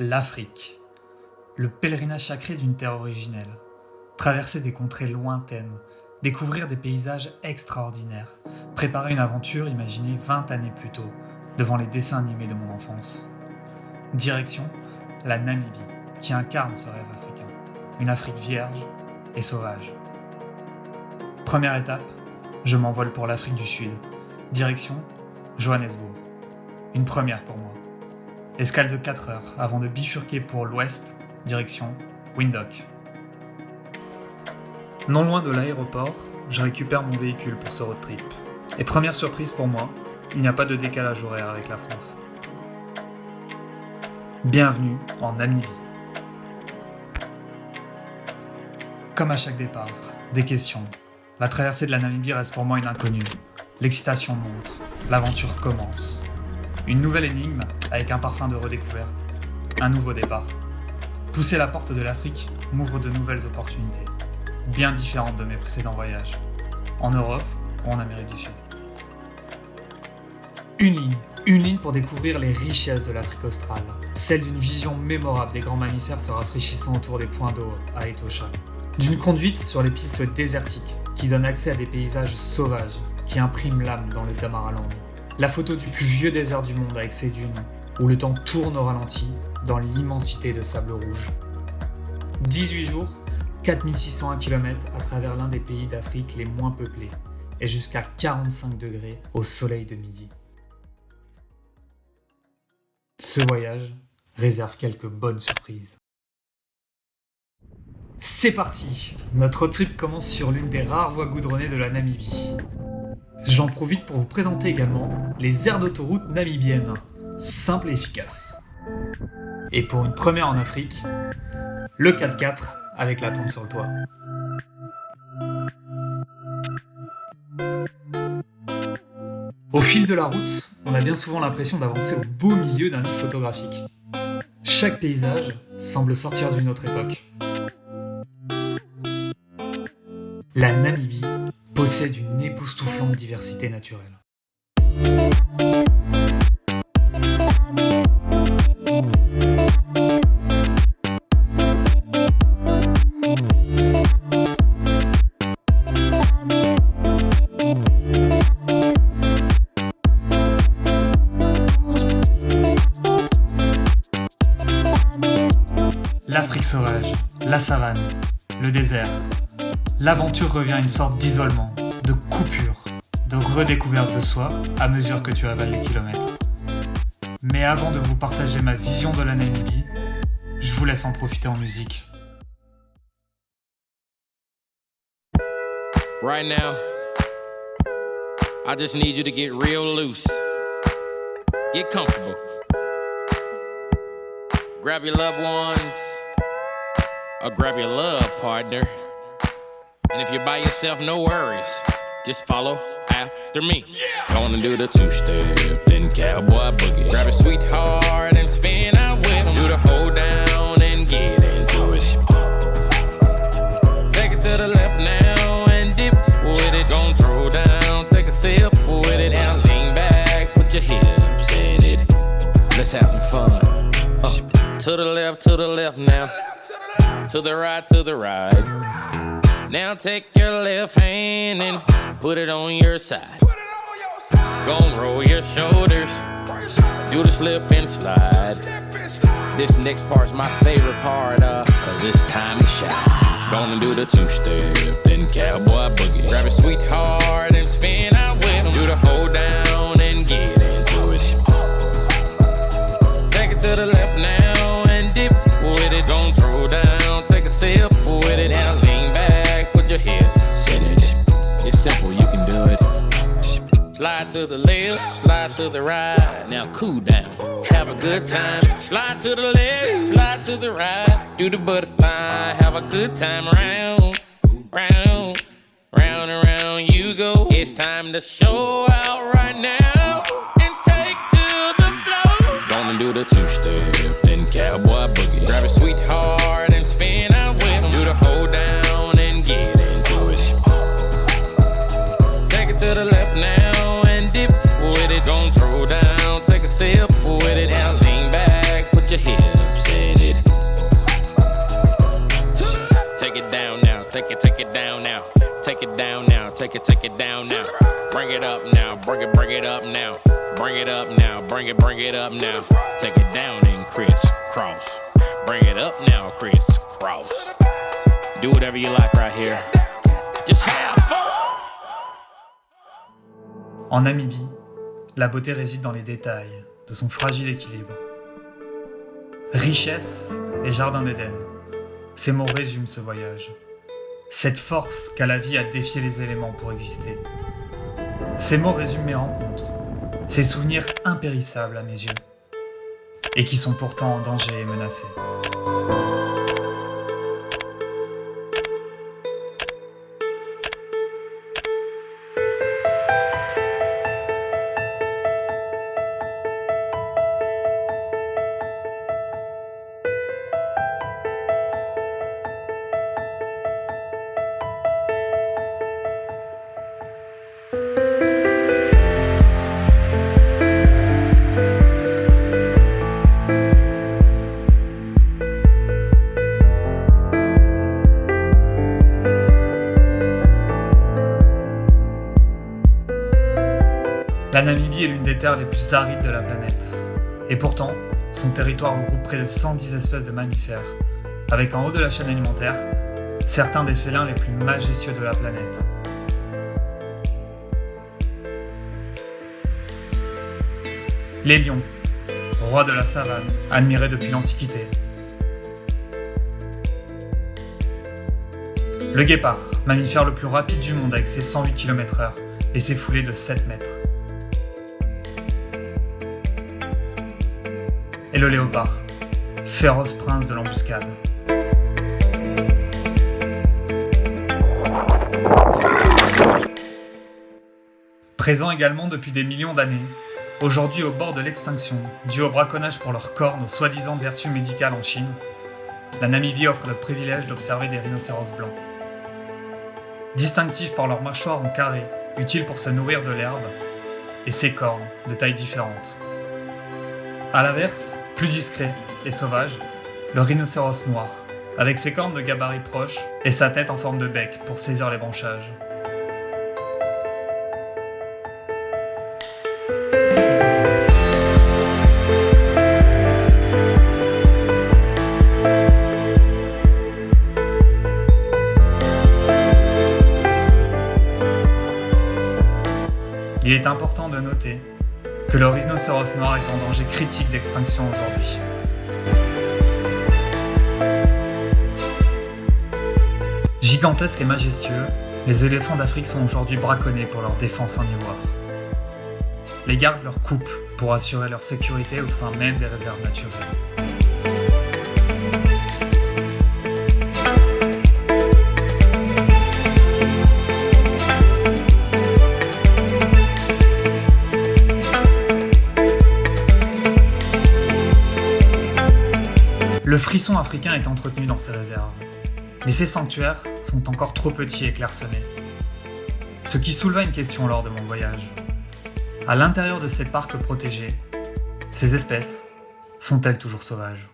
L'Afrique, le pèlerinage sacré d'une terre originelle. Traverser des contrées lointaines, découvrir des paysages extraordinaires, préparer une aventure imaginée 20 années plus tôt, devant les dessins animés de mon enfance. Direction, la Namibie, qui incarne ce rêve africain. Une Afrique vierge et sauvage. Première étape, je m'envole pour l'Afrique du Sud. Direction, Johannesburg. Une première pour moi. Escale de 4 heures avant de bifurquer pour l'ouest, direction Windhoek. Non loin de l'aéroport, je récupère mon véhicule pour ce road trip. Et première surprise pour moi, il n'y a pas de décalage horaire avec la France. Bienvenue en Namibie. Comme à chaque départ, des questions. La traversée de la Namibie reste pour moi une inconnue. L'excitation monte, l'aventure commence. Une nouvelle énigme avec un parfum de redécouverte. Un nouveau départ. Pousser la porte de l'Afrique m'ouvre de nouvelles opportunités, bien différentes de mes précédents voyages, en Europe ou en Amérique du Sud. Une ligne pour découvrir les richesses de l'Afrique australe, celle d'une vision mémorable des grands mammifères se rafraîchissant autour des points d'eau à Etosha, d'une conduite sur les pistes désertiques qui donne accès à des paysages sauvages qui impriment l'âme dans le Damaraland. La photo du plus vieux désert du monde avec ses dunes, où le temps tourne au ralenti dans l'immensité de sable rouge. 18 jours, 4601 km à travers l'un des pays d'Afrique les moins peuplés, et jusqu'à 45 degrés au soleil de midi. Ce voyage réserve quelques bonnes surprises. C'est parti! Notre road trip commence sur l'une des rares voies goudronnées de la Namibie. J'en profite pour vous présenter également les aires d'autoroute namibiennes, simples et efficaces. Et pour une première en Afrique, le 4x4 avec la tente sur le toit. Au fil de la route, on a bien souvent l'impression d'avancer au beau milieu d'un livre photographique. Chaque paysage semble sortir d'une autre époque. La Namibie possède une époustouflante diversité naturelle. L'Afrique sauvage, la savane, le désert. L'aventure revient à une sorte d'isolement, de coupure, de redécouverte de soi à mesure que tu avales les kilomètres. Mais avant de vous partager ma vision de la Namibie, je vous laisse en profiter en musique. Right now, I just need you to get real loose. Get comfortable. Grab your loved ones, or grab your love partner. And if you're by yourself, no worries. Just follow after me. Gonna do the two-step, then cowboy boogie. Grab a sweetheart and spin out with him. Do the hold down and get into it. Take it to the left now and dip with it. Gonna throw down, take a sip with it. Now lean back, put your hips in it. Let's have some fun. To the left now. To the right. Now take your left hand and put it on your side. Gon' roll your shoulders, do the slip and slide. This next part's my favorite part, cause it's time to shine. Gonna do the two-step, then cowboy boogie. Grab a sweetheart and spin out with him. Do the hold down and get into it. Take it to the left now and dip with it. Gon' throw down, take a sip with it. Now lean back, put your hips in it. It's simple, you can do it. Slide to the left, slide to the right. Now cool down, have a good time. Slide to the left, slide to the right. Do the butterfly, have a good time. Round, round, round and round you go. It's time to show out right now and take to the floor. Gonna do the two-step, then cowboy boogie. Grab a sweetheart and spin out with him. Do the hold down and get into it. Take it to the left now and dip with it. Gonna throw down, take a sip with it. Now lean back, put your hips in it up now, take it down and crisscross. Bring it up now, crisscross. Do whatever you like right here. Just have fun. En Namibie, la beauté réside dans les détails de son fragile équilibre. Richesse et jardin d'Éden, ces mots résument ce voyage. Cette force qu'a la vie à défier les éléments pour exister. Ces mots résument mes rencontres, ces souvenirs impérissables à mes yeux, et qui sont pourtant en danger et menacés. La Namibie est l'une des terres les plus arides de la planète. Et pourtant, son territoire regroupe près de 110 espèces de mammifères, avec en haut de la chaîne alimentaire, certains des félins les plus majestueux de la planète. Les lions, rois de la savane, admirés depuis l'Antiquité. Le guépard, mammifère le plus rapide du monde avec ses 108 km/h et ses foulées de 7 mètres. Et le léopard, féroce prince de l'embuscade. Présents également depuis des millions d'années, aujourd'hui au bord de l'extinction, dû au braconnage pour leurs cornes aux soi-disant vertus médicales en Chine, la Namibie offre le privilège d'observer des rhinocéros blancs. Distinctifs par leurs mâchoires en carré, utiles pour se nourrir de l'herbe, et ses cornes de tailles différentes. À l'inverse, plus discret et sauvage, le rhinocéros noir, avec ses cornes de gabarit proches et sa tête en forme de bec pour saisir les branchages. Il est important de noter que le rhinocéros noir est en danger critique d'extinction aujourd'hui. Gigantesques et majestueux, les éléphants d'Afrique sont aujourd'hui braconnés pour leur défense en ivoire. Les gardes leur coupent pour assurer leur sécurité au sein même des réserves naturelles. Le frisson africain est entretenu dans ces réserves, mais ces sanctuaires sont encore trop petits et clairsemés. Ce qui souleva une question lors de mon voyage. À l'intérieur de ces parcs protégés, ces espèces sont-elles toujours sauvages ?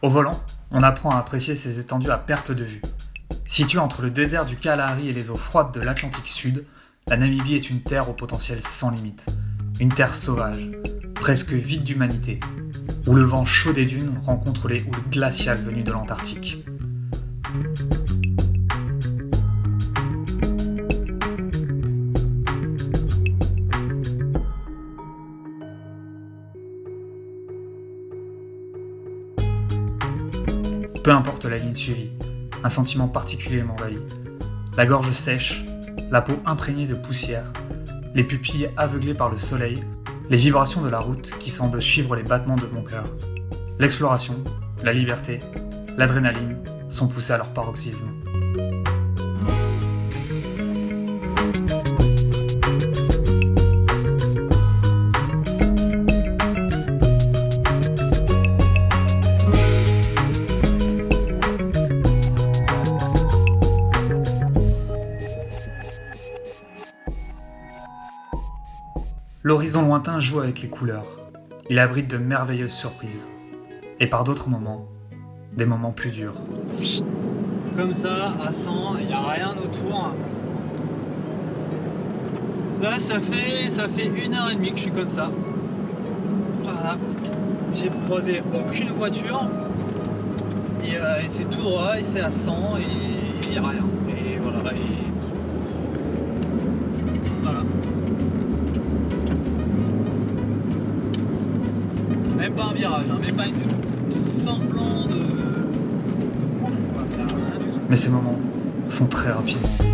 Au volant, on apprend à apprécier ces étendues à perte de vue. Située entre le désert du Kalahari et les eaux froides de l'Atlantique Sud, la Namibie est une terre au potentiel sans limite. Une terre sauvage, presque vide d'humanité, où le vent chaud des dunes rencontre les houles glaciales venues de l'Antarctique. Peu importe la ligne suivie, un sentiment particulier m'envahit. La gorge sèche, la peau imprégnée de poussière, les pupilles aveuglées par le soleil, les vibrations de la route qui semblent suivre les battements de mon cœur. L'exploration, la liberté, l'adrénaline sont poussées à leur paroxysme. L'horizon lointain joue avec les couleurs. Il abrite de merveilleuses surprises. Et par d'autres moments, des moments plus durs. Comme ça, à 100, il n'y a rien autour. Là, ça fait 1h30 que je suis comme ça. Voilà. J'ai croisé aucune voiture. Et c'est tout droit, et c'est à 100, et il n'y a rien. Et voilà. Voilà. Même pas un virage, hein, même pas une semblant de pouf, quoi. Rien du tout. Mais ces moments sont très rapidement oubliés.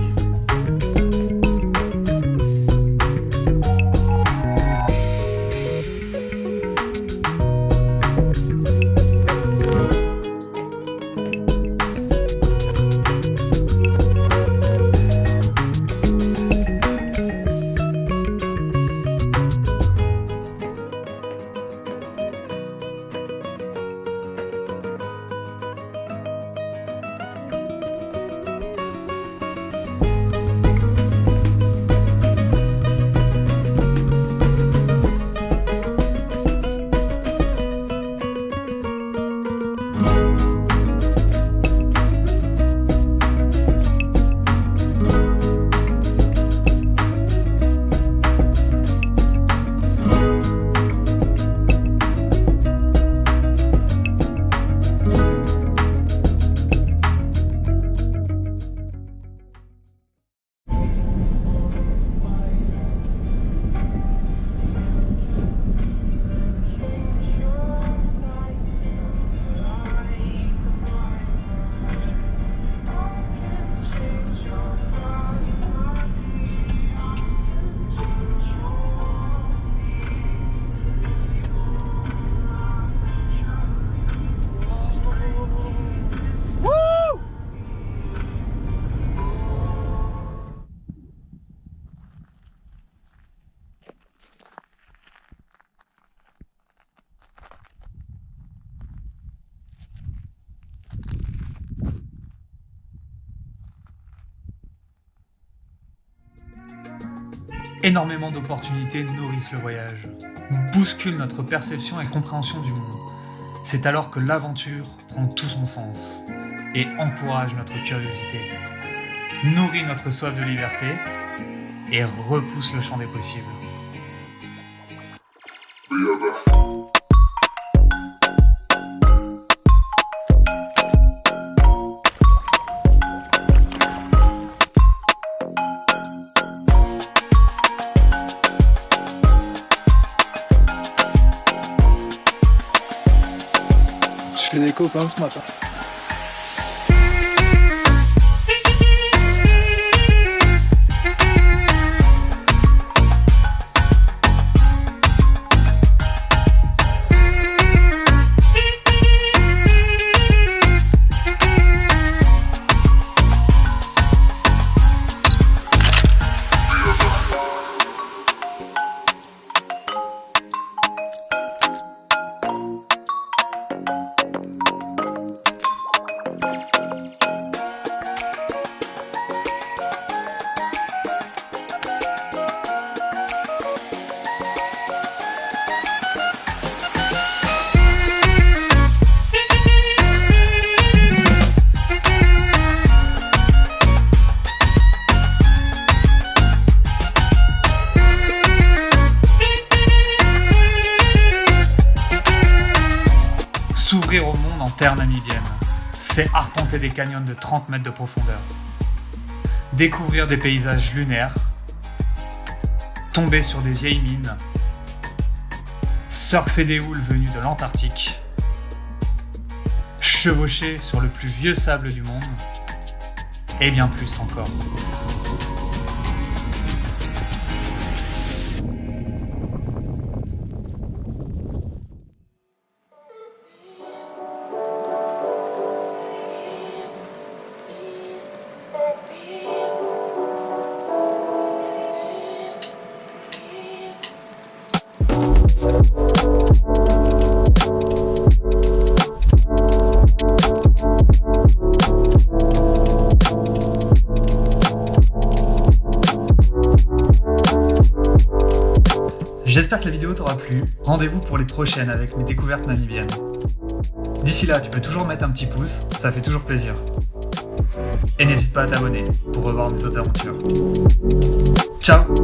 Énormément d'opportunités nourrissent le voyage, bousculent notre perception et compréhension du monde. C'est alors que l'aventure prend tout son sens et encourage notre curiosité, nourrit notre soif de liberté et repousse le champ des possibles. Je fais des copains ce matin. S'ouvrir au monde en terre namibienne, c'est arpenter des canyons de 30 mètres de profondeur, découvrir des paysages lunaires, tomber sur des vieilles mines, surfer des houles venues de l'Antarctique, chevaucher sur le plus vieux sable du monde, et bien plus encore. J'espère que la vidéo t'aura plu. Rendez-vous pour les prochaines avec mes découvertes namibiennes. D'ici là, tu peux toujours mettre un petit pouce, ça fait toujours plaisir. Et n'hésite pas à t'abonner pour revoir mes autres aventures. Ciao!